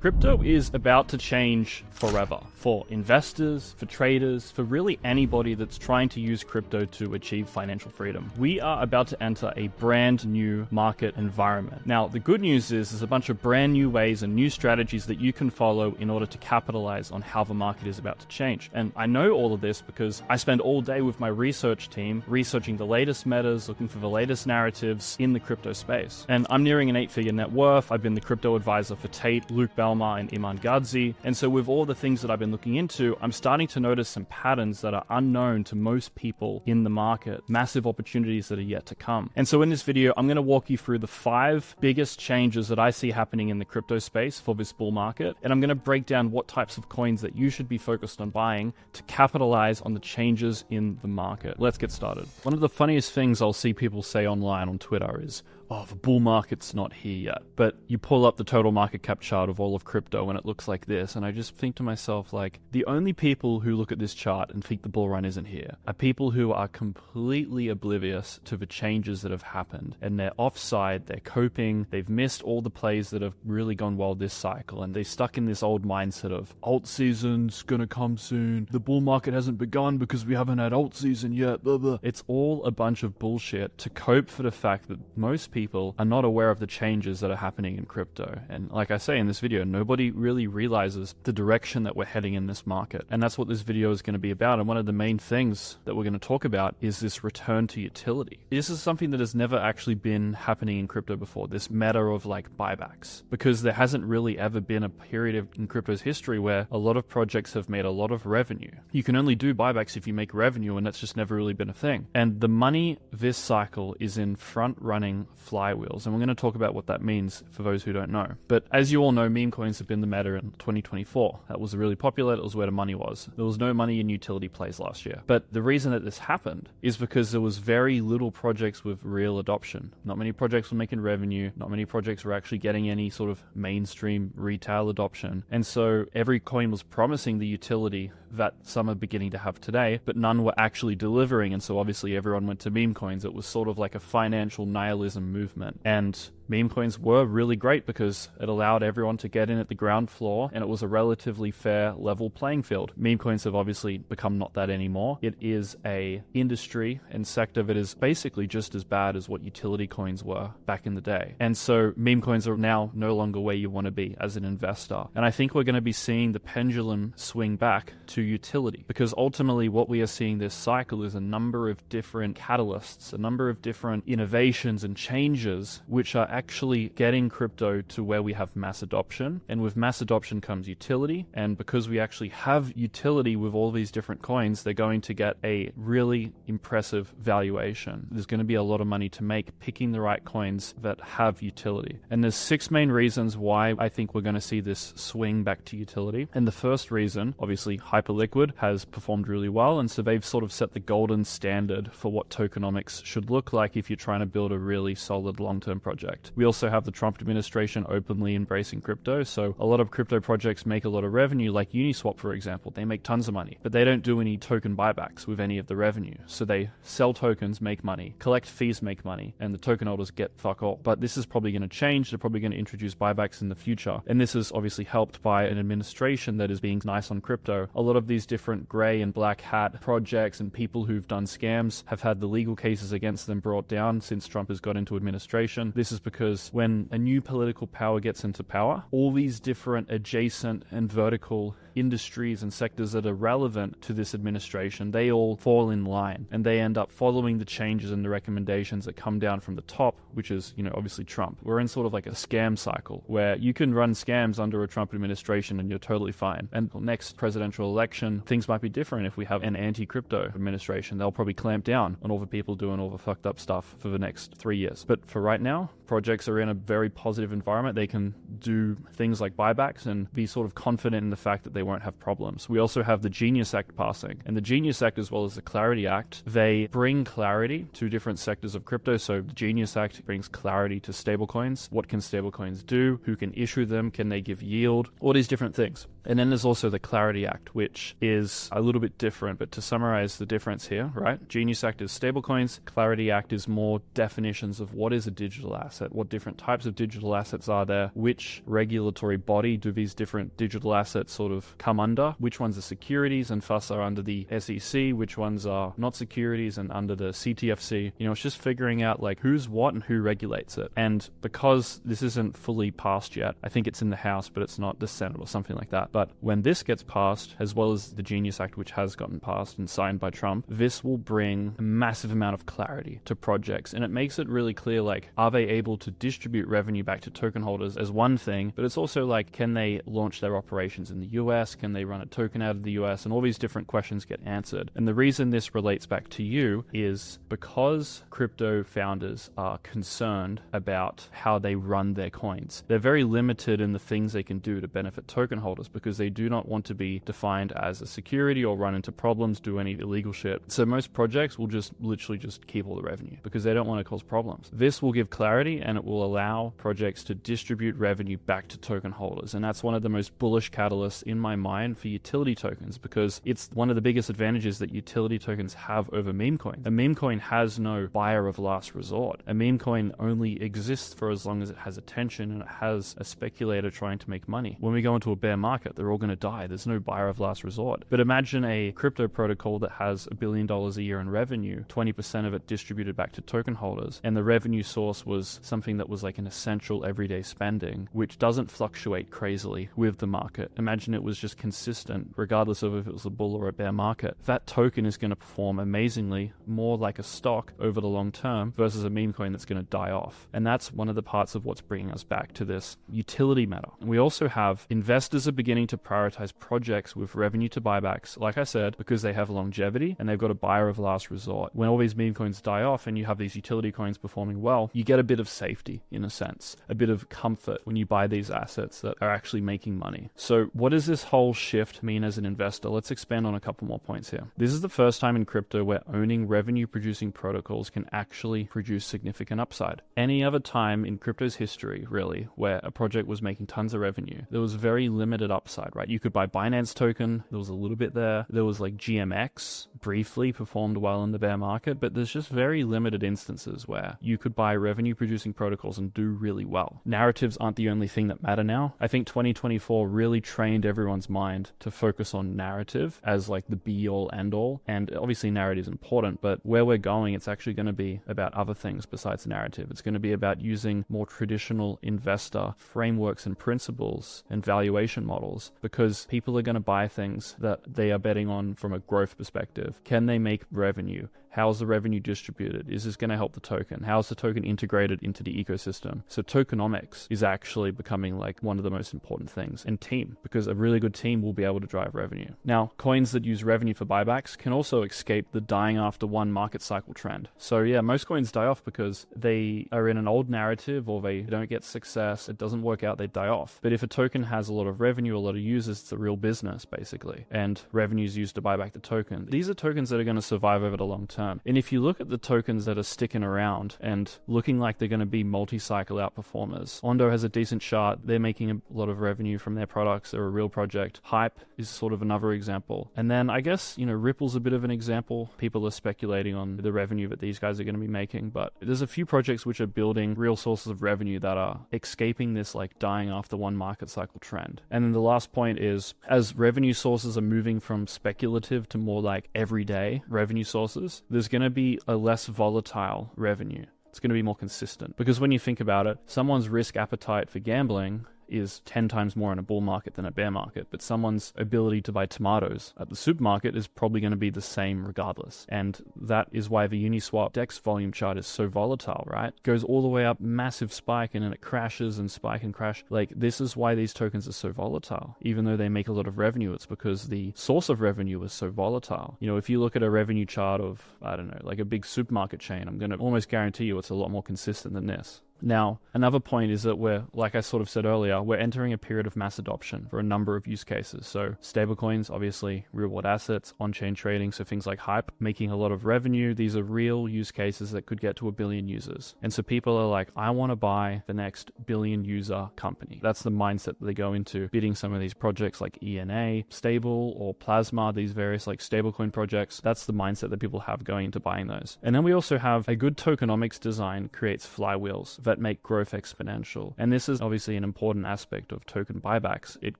Crypto is about to change forever for investors, for traders, for really anybody that's trying to use crypto to achieve financial freedom. We are about to enter a brand new market environment. Now, the good news is there's a bunch of brand new ways and new strategies that you can follow in order to capitalize on how the market is about to change. And I know all of this because I spend all day with my research team researching the latest metas, looking for the latest narratives in the crypto space. And I'm nearing an 8-figure net worth. I've been the crypto advisor for Tate, Luke Belmar, and Iman Gadzi. And so with all the things that I've been looking into, I'm starting to notice some patterns that are unknown to most people in the market, massive opportunities that are yet to come. And so in this video, I'm going to walk you through the 5 biggest changes that I see happening in the crypto space for this bull market. And I'm going to break down what types of coins that you should be focused on buying to capitalize on the changes in the market. Let's get started. One of the funniest things I'll see people say online on Twitter is, oh, the bull market's not here yet. But you pull up the total market cap chart of all of crypto and it looks like this. And I just think to myself, like, the only people who look at this chart and think the bull run isn't here are people who are completely oblivious to the changes that have happened. And they're offside, they're coping, they've missed all the plays that have really gone well this cycle. And they're stuck in this old mindset of alt season's gonna come soon. The bull market hasn't begun because we haven't had alt season yet, blah, blah. It's all a bunch of bullshit to cope for the fact that most people are not aware of the changes that are happening in crypto. And like I say in this video, nobody really realizes the direction that we're heading in this market. And that's what this video is going to be about. And one of the main things that we're going to talk about is this return to utility. This is something that has never actually been happening in crypto before, this meta of like buybacks, because there hasn't really ever been a period in crypto's history where a lot of projects have made a lot of revenue. You can only do buybacks if you make revenue, and that's just never really been a thing. And the money this cycle is in front-running flywheels, and we're going to talk about what that means for those who don't know. But as you all know, meme coins have been the meta in 2024. That was really popular. That was where the money was. There was no money in utility plays last year. But the reason that this happened is because there was very little projects with real adoption. Not many projects were making revenue. Not many projects were actually getting any sort of mainstream retail adoption. And so every coin was promising the utility that some are beginning to have today, but none were actually delivering. And so obviously everyone went to meme coins. It was sort of like a financial nihilism movement. And meme coins were really great because it allowed everyone to get in at the ground floor, and it was a relatively fair, level playing field. Meme coins have obviously become not that anymore. It is a industry and sector that is basically just as bad as what utility coins were back in the day. And so meme coins are now no longer where you want to be as an investor. And I think we're going to be seeing the pendulum swing back to utility, because ultimately what we are seeing this cycle is a number of different catalysts, a number of different innovations and changes which are actually getting crypto to where we have mass adoption. And with mass adoption comes utility. And because we actually have utility with all these different coins, they're going to get a really impressive valuation. There's going to be a lot of money to make picking the right coins that have utility. And there's 6 main reasons why I think we're going to see this swing back to utility. And the first reason, obviously Hyperliquid has performed really well. And so they've sort of set the golden standard for what tokenomics should look like if you're trying to build a really solid long-term project. We also have the Trump administration openly embracing crypto. So a lot of crypto projects make a lot of revenue, like Uniswap, for example. They make tons of money, but they don't do any token buybacks with any of the revenue. So they sell tokens, make money, collect fees, make money, and the token holders get fuck all. But this is probably going to change. They're probably going to introduce buybacks in the future. And this is obviously helped by an administration that is being nice on crypto. A lot of these different gray and black hat projects and people who've done scams have had the legal cases against them brought down since Trump has got into administration. This is because when a new political power gets into power, all these different adjacent and vertical industries and sectors that are relevant to this administration, they all fall in line and they end up following the changes and the recommendations that come down from the top, which is, obviously Trump. We're in sort of like a scam cycle where you can run scams under a Trump administration and you're totally fine. And next presidential election, things might be different. If we have an anti-crypto administration, they'll probably clamp down on all the people doing all the fucked up stuff for the next 3 years. But for right now, projects are in a very positive environment. They can do things like buybacks and be sort of confident in the fact that they won't have problems. We also have the Genius Act passing, and the Genius Act as well as the Clarity Act, they bring clarity to different sectors of crypto. So the Genius Act brings clarity to stablecoins. What can stablecoins do? Who can issue them? Can they give yield? All these different things. And then there's also the Clarity Act, which is a little bit different, but to summarize the difference here, right? Genius Act is stablecoins. Clarity Act is more definitions of what is a digital asset. asset? What different types of digital assets are there? Which regulatory body do these different digital assets sort of come under? Which ones are securities and thus are under the SEC? Which ones are not securities and under the CTFC? It's just figuring out like who's what and who regulates it. And because this isn't fully passed yet, I think it's in the House, but it's not the Senate or something like that. But when this gets passed, as well as the Genius Act, which has gotten passed and signed by Trump, this will bring a massive amount of clarity to projects. And it makes it really clear, like, are they able to distribute revenue back to token holders as one thing, but it's also like, can they launch their operations in the US? Can they run a token out of the US? And all these different questions get answered. And the reason this relates back to you is because crypto founders are concerned about how they run their coins. They're very limited in the things they can do to benefit token holders because they do not want to be defined as a security or run into problems, do any illegal shit. So most projects will just literally just keep all the revenue because they don't want to cause problems. This will give clarity and it will allow projects to distribute revenue back to token holders. And that's one of the most bullish catalysts in my mind for utility tokens because it's one of the biggest advantages that utility tokens have over meme coins. A meme coin has no buyer of last resort. A meme coin only exists for as long as it has attention and it has a speculator trying to make money. When we go into a bear market, they're all going to die. There's no buyer of last resort. But imagine a crypto protocol that has $1 billion a year in revenue, 20% of it distributed back to token holders, and the revenue source was something that was like an essential everyday spending, which doesn't fluctuate crazily with the market. Imagine it was just consistent, regardless of if it was a bull or a bear market. That token is going to perform amazingly more like a stock over the long term versus a meme coin that's going to die off. And that's one of the parts of what's bringing us back to this utility matter. And we also have investors are beginning to prioritize projects with revenue to buybacks, like I said, because they have longevity and they've got a buyer of last resort. When all these meme coins die off and you have these utility coins performing well, you get a bit of safety in a sense, a bit of comfort when you buy these assets that are actually making money. So what does this whole shift mean as an investor? Let's expand on a couple more points here. This is the first time in crypto where owning revenue producing protocols can actually produce significant upside. Any other time in crypto's history, really, where a project was making tons of revenue, there was very limited upside, right? You could buy Binance token, there was a little bit there. There was like GMX, briefly performed well in the bear market, but there's just very limited instances where you could buy revenue producing protocols and do really well. Narratives aren't the only thing that matter now. I think 2024 really trained everyone's mind to focus on narrative as like the be all end all. And obviously narrative is important, but where we're going, it's actually going to be about other things besides narrative. It's going to be about using more traditional investor frameworks and principles and valuation models because people are going to buy things that they are betting on from a growth perspective. Can they make revenue? How's the revenue distributed? Is this going to help the token? How's the token integrated into the ecosystem? So tokenomics is actually becoming like one of the most important things. And team, because a really good team will be able to drive revenue. Now, coins that use revenue for buybacks can also escape the dying after one market cycle trend. So yeah, most coins die off because they are in an old narrative or they don't get success. It doesn't work out, they die off. But if a token has a lot of revenue, a lot of users, it's a real business basically. And revenue is used to buy back the token. These are tokens that are going to survive over the long term. And if you look at the tokens that are sticking around and looking like they're going to be multi-cycle outperformers, Ondo has a decent chart. They're making a lot of revenue from their products. They're a real project. Hype is sort of another example. And then I guess, Ripple's a bit of an example. People are speculating on the revenue that these guys are going to be making, but there's a few projects which are building real sources of revenue that are escaping this like dying after one market cycle trend. And then the last point is, as revenue sources are moving from speculative to more like everyday revenue sources, there's going to be a less volatile revenue. It's going to be more consistent. Because when you think about it, someone's risk appetite for gambling is 10 times more in a bull market than a bear market, but someone's ability to buy tomatoes at the supermarket is probably going to be the same regardless. And that is why the Uniswap DEX volume chart is so volatile, right? It goes all the way up, massive spike, and then it crashes and spike and crash. Like, this is why these tokens are so volatile. Even though they make a lot of revenue, it's because the source of revenue is so volatile. If you look at a revenue chart of, I don't know, like a big supermarket chain, I'm going to almost guarantee you it's a lot more consistent than this. Now, another point is that we're, like I sort of said earlier, we're entering a period of mass adoption for a number of use cases. So stablecoins, obviously real world assets, on-chain trading, so things like Hype, making a lot of revenue. These are real use cases that could get to 1 billion users. And so people are like, I want to buy the next billion user company. That's the mindset that they go into bidding some of these projects like ENA, Stable, or Plasma, these various like stablecoin projects. That's the mindset that people have going into buying those. And then we also have a good tokenomics design creates flywheels. that make growth exponential. And this is obviously an important aspect of token buybacks. It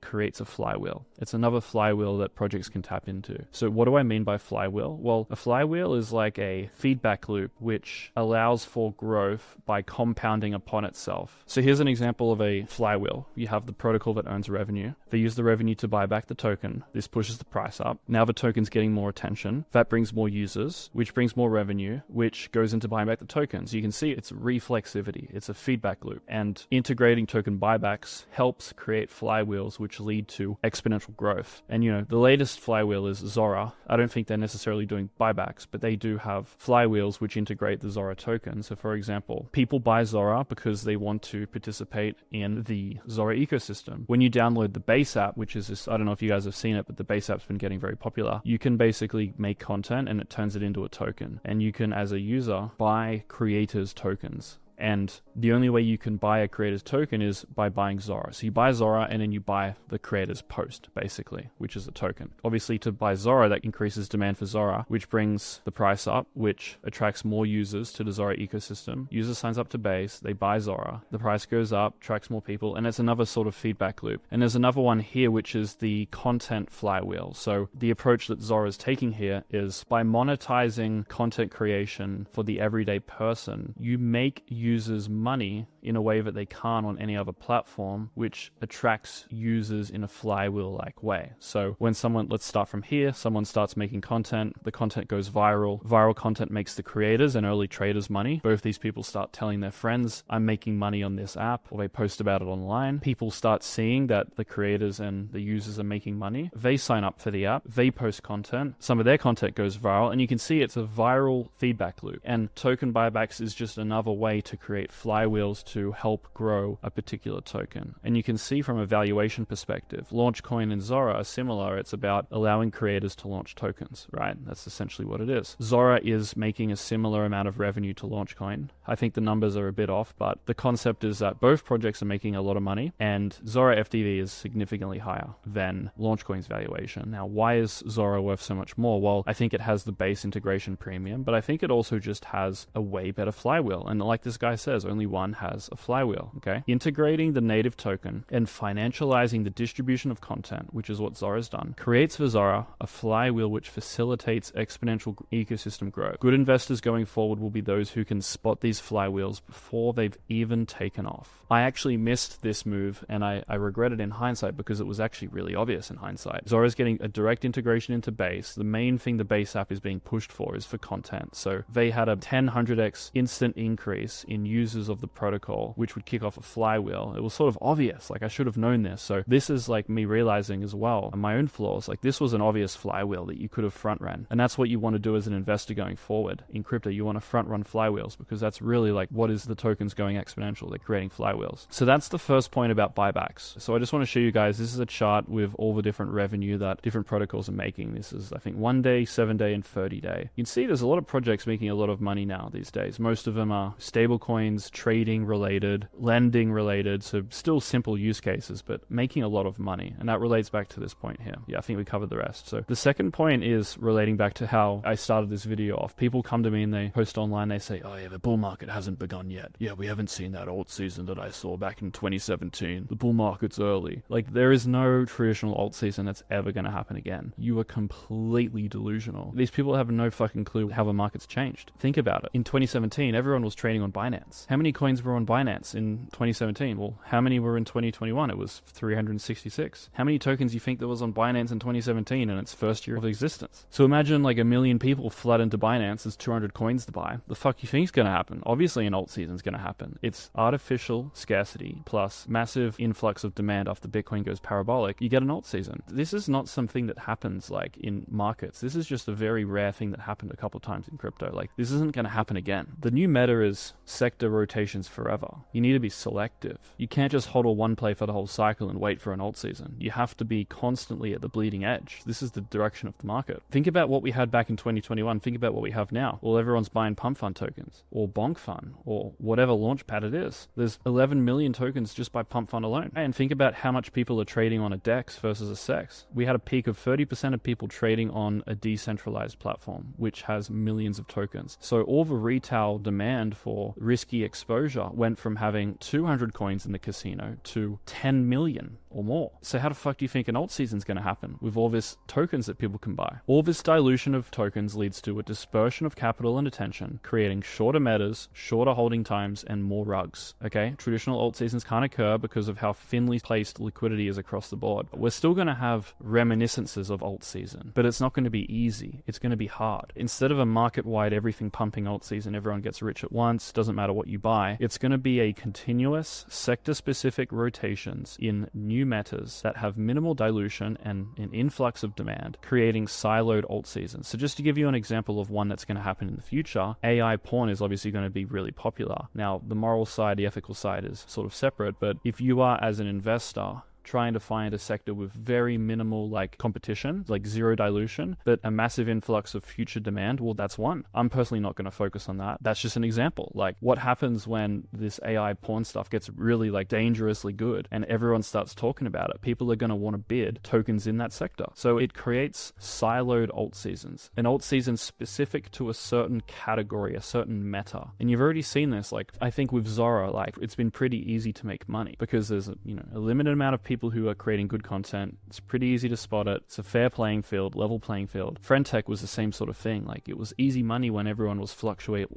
creates a flywheel. It's another flywheel that projects can tap into. So what do I mean by flywheel? Well, a flywheel is like a feedback loop which allows for growth by compounding upon itself. So here's an example of a flywheel. You have the protocol that earns revenue. They use the revenue to buy back the token. This pushes the price up. Now the token's getting more attention. That brings more users, which brings more revenue, which goes into buying back the tokens. You can see it's reflexivity. It's a feedback loop. And integrating token buybacks helps create flywheels which lead to exponential growth. And the latest flywheel is Zora. I don't think they're necessarily doing buybacks, but they do have flywheels which integrate the Zora token. So for example, people buy Zora because they want to participate in the Zora ecosystem. When you download the base app, which is this, I don't know if you guys have seen it, but the base app's been getting very popular. You can basically make content and it turns it into a token. And you can, as a user, buy creators' tokens. And the only way you can buy a creator's token is by buying Zora. So you buy Zora and then you buy the creator's post, basically, which is a token. Obviously, to buy Zora, that increases demand for Zora, which brings the price up, which attracts more users to the Zora ecosystem. User signs up to base, they buy Zora, the price goes up, attracts more people, and it's another sort of feedback loop. And there's another one here, which is the content flywheel. So the approach that Zora is taking here is by monetizing content creation for the everyday person, you make users money in a way that they can't on any other platform, which attracts users in a flywheel-like way. So when someone, let's start from here, someone starts making content, the content goes viral. Viral content makes the creators and early traders money. Both these people start telling their friends, I'm making money on this app, or they post about it online. People start seeing that the creators and the users are making money. They sign up for the app, they post content, some of their content goes viral, and you can see it's a viral feedback loop. And token buybacks is just another way to create flywheels to help grow a particular token. And you can see from a valuation perspective, Launchcoin and Zora are similar. It's about allowing creators to launch tokens, right? That's essentially what it is. Zora is making a similar amount of revenue to Launchcoin. I think the numbers are a bit off, but the concept is that both projects are making a lot of money, and Zora FDV is significantly higher than Launchcoin's valuation. Now, why is Zora worth so much more? Well, I think it has the base integration premium, but I think it also just has a way better flywheel. And like this guy says, only one has a flywheel, okay? Integrating the native token and financializing the distribution of content, which is what Zora's done, creates for Zora a flywheel which facilitates exponential ecosystem growth. Good investors going forward will be those who can spot these flywheels before they've even taken off. I actually missed this move, and I regret it in hindsight because it was actually really obvious in hindsight. Zora's getting a direct integration into base. The main thing the base app is being pushed for is for content. So they had a 100x instant increase in users of the protocol, which would kick off a flywheel. It was sort of obvious, like I should have known this. So this is like me realizing as well, and my own flaws, like this was an obvious flywheel that you could have front ran. And that's what you want to do as an investor going forward. In crypto, you want to front run flywheels because that's really like what is the tokens going exponential. They're creating flywheels. So that's the first point about buybacks. So I just want to show you guys, this is a chart with all the different revenue that different protocols are making. This is, I think, 1 day, 7 day, and 30 day. You can see there's a lot of projects making a lot of money now these days. Most of them are stable coins, trading related, lending related, so still simple use cases, but making a lot of money. And that relates back to this point here. Yeah, I think we covered the rest. So the second point is relating back to how I started this video off. People come to me and they post online, they say, oh yeah, the bull market hasn't begun yet. Yeah, we haven't seen that alt season that I saw back in 2017. The bull market's early. Like, there is no traditional alt season that's ever going to happen again. You are completely delusional. These people have no fucking clue how the market's changed. Think about it. In 2017, everyone was trading on Binance. How many coins were on Binance in 2017? Well, how many were in 2021? It was 366. How many tokens do you think there was on Binance in 2017 in its first year of existence? So imagine like 1 million people flood into Binance. There's 200 coins to buy. The fuck you think is going to happen? Obviously an alt season is going to happen. It's artificial scarcity plus massive influx of demand after Bitcoin goes parabolic. You get an alt season. This is not something that happens like in markets. This is just a very rare thing that happened a couple of times in crypto. Like, this isn't going to happen again. The new meta is sector rotations forever. You need to be selective. You can't just hodl one play for the whole cycle and wait for an alt season. You have to be constantly at the bleeding edge. This is the direction of the market. Think about what we had back in 2021. Think about what we have now. Well, everyone's buying pump fund tokens or bonk fund or whatever launchpad it is. There's 11 million tokens just by pump fund alone. And think about how much people are trading on a DEX versus a SEX. We had a peak of 30% of people trading on a decentralized platform, which has millions of tokens. So all the retail demand for risky exposure went went from having 200 coins in the casino to 10 million or more. So how the fuck do you think an alt season is going to happen with all this tokens that people can buy? All this dilution of tokens leads to a dispersion of capital and attention, creating shorter metas, shorter holding times, and more rugs. Okay, traditional alt seasons can't occur because of how thinly placed liquidity is across the board. We're still going to have reminiscences of alt season, but it's not going to be easy. It's going to be hard. Instead of a market-wide everything pumping alt season, everyone gets rich at once, doesn't matter what you buy, it's going to be a continuous sector-specific rotations in new metas that have minimal dilution and an influx of demand, creating siloed alt seasons. So just to give you an example of one that's going to happen in the future, AI porn is obviously going to be really popular. Now, the moral side, the ethical side is sort of separate, but if you are, as an investor, trying to find a sector with very minimal competition, zero dilution, but a massive influx of future demand, well, that's one. I'm personally not going to focus on that. That's just an example. What happens when this AI porn stuff gets really dangerously good and everyone starts talking about it? People are going to want to bid tokens in that sector. So it creates siloed alt seasons, an alt season specific to a certain category, a certain meta. And you've already seen this. I think with Zora, it's been pretty easy to make money because there's a limited amount of people who are creating good content. It's pretty easy to spot it. It's a fair playing field, level playing field. Friendtech was the same sort of thing. It was easy money when everyone was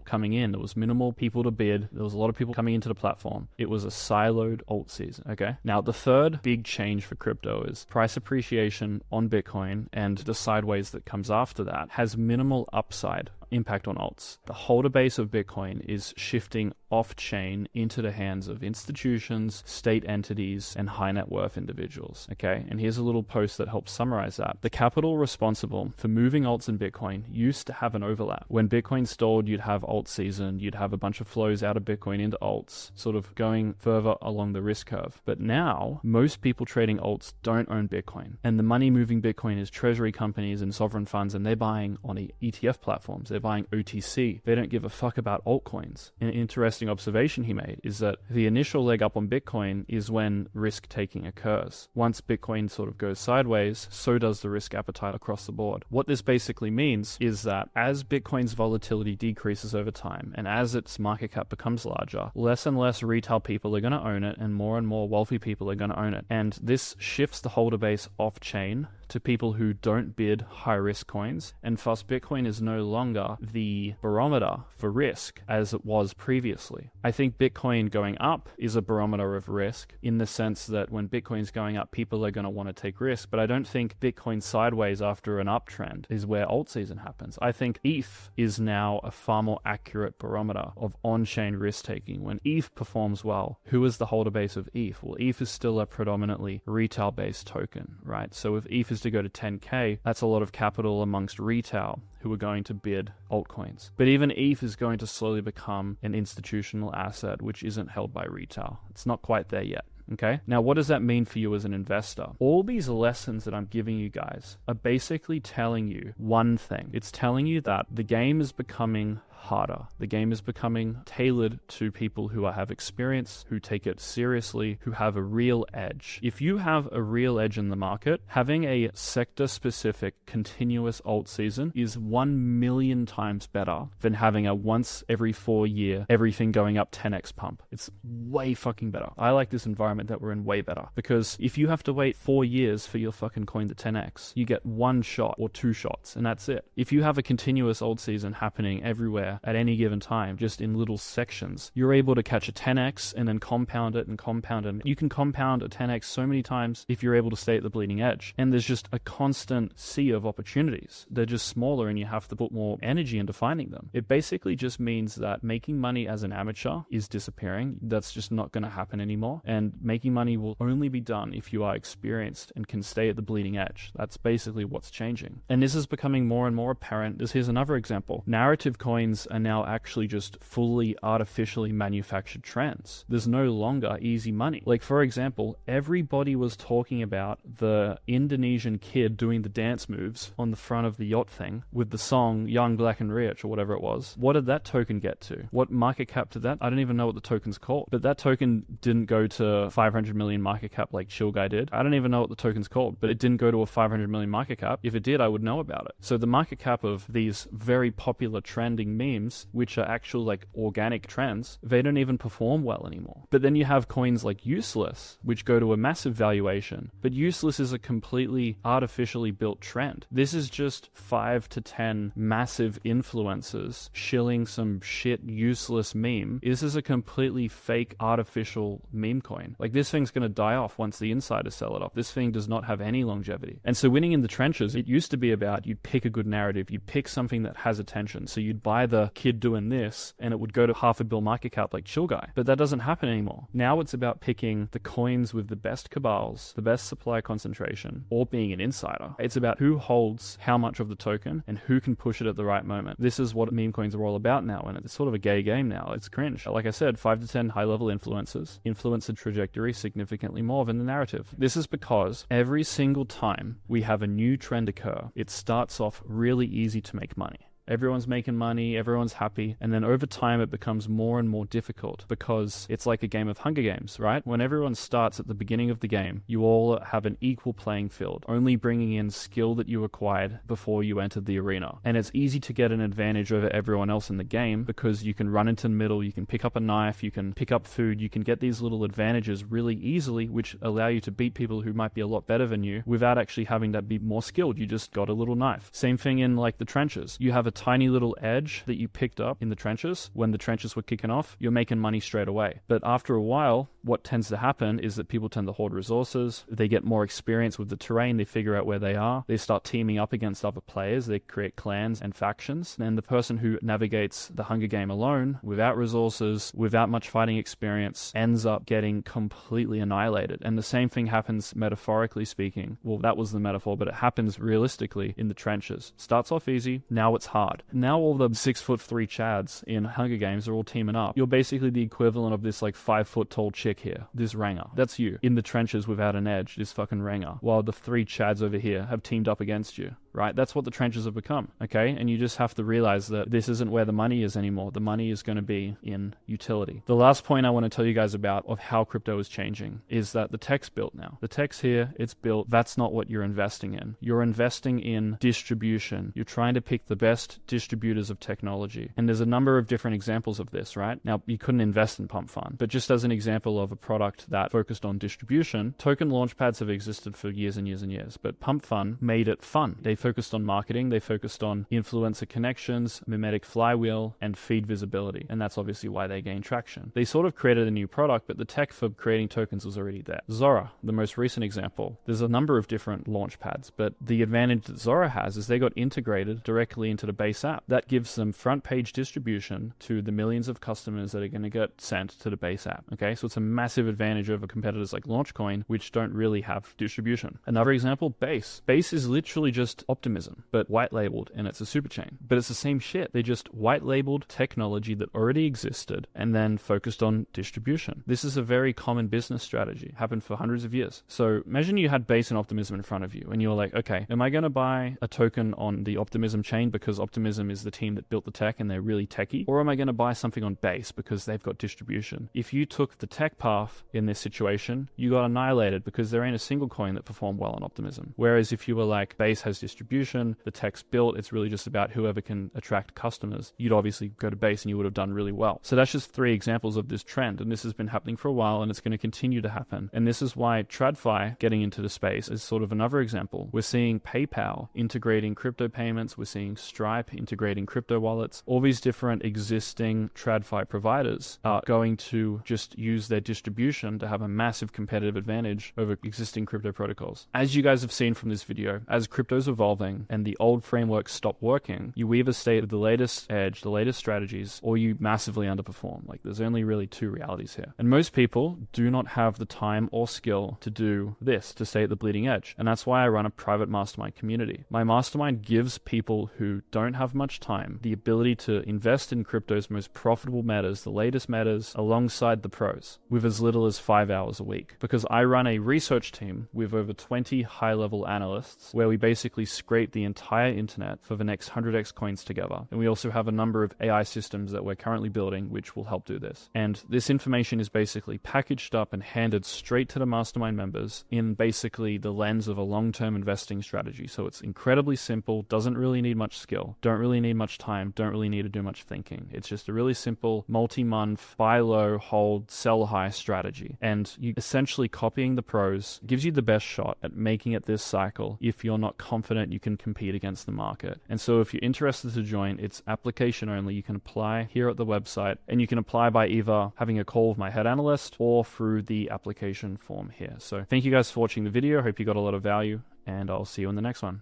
coming in. There was minimal people to bid. There was a lot of people coming into the platform. It was a siloed alt season. Okay. Now, the third big change for crypto is price appreciation on Bitcoin, and the sideways that comes after that has minimal upside impact on alts. The holder base of Bitcoin is shifting off-chain into the hands of institutions, state entities, and high net worth individuals. Okay, and here's a little post that helps summarize that. The capital responsible for moving alts in Bitcoin used to have an overlap. When Bitcoin stalled, you'd have alt season, you'd have a bunch of flows out of Bitcoin into alts, sort of going further along the risk curve. But now, most people trading alts don't own Bitcoin, and the money moving Bitcoin is treasury companies and sovereign funds, and they're buying on ETF platforms. They're buying OTC. They don't give a fuck about altcoins. An interesting observation he made is that the initial leg up on Bitcoin is when risk taking occurs. Once Bitcoin sort of goes sideways, so does the risk appetite across the board. What this basically means is that as Bitcoin's volatility decreases over time and as its market cap becomes larger, less and less retail people are going to own it and more wealthy people are going to own it. And this shifts the holder base off chain to people who don't bid high-risk coins, and thus Bitcoin is no longer the barometer for risk as it was previously. I think Bitcoin going up is a barometer of risk in the sense that when Bitcoin's going up, people are going to want to take risk, but I don't think Bitcoin sideways after an uptrend is where alt season happens. I think ETH is now a far more accurate barometer of on-chain risk-taking. When ETH performs well, who is the holder base of ETH? Well, ETH is still a predominantly retail-based token, right? So if ETH is to go to 10K, that's a lot of capital amongst retail who are going to bid altcoins. But even ETH is going to slowly become an institutional asset, which isn't held by retail. It's not quite there yet. Okay. Now, what does that mean for you as an investor? All these lessons that I'm giving you guys are basically telling you one thing. It's telling you that the game is becoming harder. The game is becoming tailored to people who have experience, who take it seriously, who have a real edge. If you have a real edge in the market, having a sector-specific continuous alt season is 1 million times better than having a once every 4 year, everything going up 10x pump. It's way fucking better. I like this environment that we're in way better, because if you have to wait 4 years for your fucking coin to 10x, you get one shot or two shots and that's it. If you have a continuous alt season happening everywhere at any given time, just in little sections, you're able to catch a 10x and then compound it and compound it. You can compound a 10x so many times if you're able to stay at the bleeding edge. And there's just a constant sea of opportunities. They're just smaller and you have to put more energy into finding them. It basically just means that making money as an amateur is disappearing. That's just not going to happen anymore. And making money will only be done if you are experienced and can stay at the bleeding edge. That's basically what's changing. And this is becoming more and more apparent. Here's another example. Narrative coins are now actually just fully artificially manufactured trends. There's no longer easy money. Like, for example, everybody was talking about the Indonesian kid doing the dance moves on the front of the yacht thing with the song Young, Black and Rich or whatever it was. What did that token get to? What market cap did that? I don't even know what the token's called. But that token didn't go to 500 million market cap like Chill Guy did. I don't even know what the token's called, but it didn't go to a 500 million market cap. If it did, I would know about it. So the market cap of these very popular trending memes memes, which are actual like organic trends, they don't even perform well anymore. But then you have coins like Useless, which go to a massive valuation. But Useless is a completely artificially built trend. This is just 5 to 10 massive influencers shilling some shit useless meme. This is a completely fake artificial meme coin. Like, this thing's going to die off once the insiders sell it off. This thing does not have any longevity. And so winning in the trenches, it used to be about you'd pick a good narrative, you'd pick something that has attention. So you'd buy the kid doing this and it would go to $500 million market cap like Chill Guy. But that doesn't happen anymore. Now it's about picking the coins with the best cabals, the best supply concentration, or being an insider. It's about who holds how much of the token and who can push it at the right moment. This is what meme coins are all about now, and it's sort of a gay game now. It's cringe. Like I said, 5 to 10 high-level influencers influence the trajectory significantly more than the narrative. This is because every single time we have a new trend occur, it starts off really easy to make money. Everyone's making money, everyone's happy, and then over time it becomes more and more difficult because it's like a game of Hunger Games, right? When everyone starts at the beginning of the game, you all have an equal playing field, only bringing in skill that you acquired before you entered the arena. And it's easy to get an advantage over everyone else in the game because you can run into the middle, you can pick up a knife, you can pick up food, you can get these little advantages really easily, which allow you to beat people who might be a lot better than you without actually having to be more skilled. You just got a little knife. Same thing in like the trenches. You have a tiny little edge that you picked up in the trenches when the trenches were kicking off, you're making money straight away. But after a while, what tends to happen is that people tend to hoard resources, they get more experience with the terrain, they figure out where they are, they start teaming up against other players, they create clans and factions, and the person who navigates the Hunger Game alone, without resources, without much fighting experience, ends up getting completely annihilated. And the same thing happens metaphorically speaking. Well, that was the metaphor, but it happens realistically in the trenches. Starts off easy, now it's hard. Now all the 6'3" chads in Hunger Games are all teaming up. You're basically the equivalent of this like 5 foot tall chick here, this Ranger. That's you in the trenches without an edge, this fucking Ranger, while the 3 chads over here have teamed up against you. Right? That's what the trenches have become, okay? And you just have to realize that this isn't where the money is anymore. The money is going to be in utility. The last point I want to tell you guys about of how crypto is changing is that the tech's built now. The tech's here, it's built. That's not what you're investing in. You're investing in distribution. You're trying to pick the best distributors of technology. And there's a number of different examples of this, right? Now, you couldn't invest in Pump Fund, but just as an example of a product that focused on distribution, token launchpads have existed for years and years and years, but Pump Fund made it fun. They focused on marketing, they focused on influencer connections, mimetic flywheel, and feed visibility. And that's obviously why they gained traction. They sort of created a new product, but the tech for creating tokens was already there. Zora, the most recent example, there's a number of different launch pads, but the advantage that Zora has is they got integrated directly into the base app. That gives them front page distribution to the millions of customers that are going to get sent to the base app. Okay, so it's a massive advantage over competitors like Launchcoin, which don't really have distribution. Another example, Base. Base is literally just optimism, but white labeled, and it's a super chain. But it's the same shit. They just white labeled technology that already existed and then focused on distribution. This is a very common business strategy, happened for hundreds of years. So imagine you had Base and Optimism in front of you, and you're like, okay, am I going to buy a token on the Optimism chain because Optimism is the team that built the tech and they're really techy? Or am I going to buy something on Base because they've got distribution? If you took the tech path in this situation, you got annihilated because there ain't a single coin that performed well on Optimism. Whereas if you were like, Base has distribution, the tech's built, it's really just about whoever can attract customers, you'd obviously go to Base and you would have done really well. So that's just 3 examples of this trend, and this has been happening for a while and it's going to continue to happen. And this is why TradFi getting into the space is sort of another example. We're seeing PayPal integrating crypto payments, we're seeing Stripe integrating crypto wallets. All these different existing TradFi providers are going to just use their distribution to have a massive competitive advantage over existing crypto protocols. As you guys have seen from this video, as crypto's evolving and the old frameworks stop working, you either stay at the latest edge, the latest strategies, or you massively underperform. Like, there's only really 2 realities here. And most people do not have the time or skill to do this, to stay at the bleeding edge. And that's why I run a private mastermind community. My mastermind gives people who don't have much time the ability to invest in crypto's most profitable metas, the latest metas, alongside the pros, with as little as 5 hours a week. Because I run a research team with over 20 high-level analysts where we basically scrape the entire internet for the next 100x coins together. And we also have a number of AI systems that we're currently building which will help do this. And this information is basically packaged up and handed straight to the Mastermind members in basically the lens of a long-term investing strategy. So it's incredibly simple, doesn't really need much skill, don't really need much time, don't really need to do much thinking. It's just a really simple multi-month buy low, hold, sell high strategy. And you essentially copying the pros gives you the best shot at making it this cycle if you're not confident you can compete against the market. And so if you're interested to join, it's application only. You can apply here at the website, and you can apply by either having a call with my head analyst or through the application form here. So thank you guys for watching the video. I hope you got a lot of value, and I'll see you in the next one.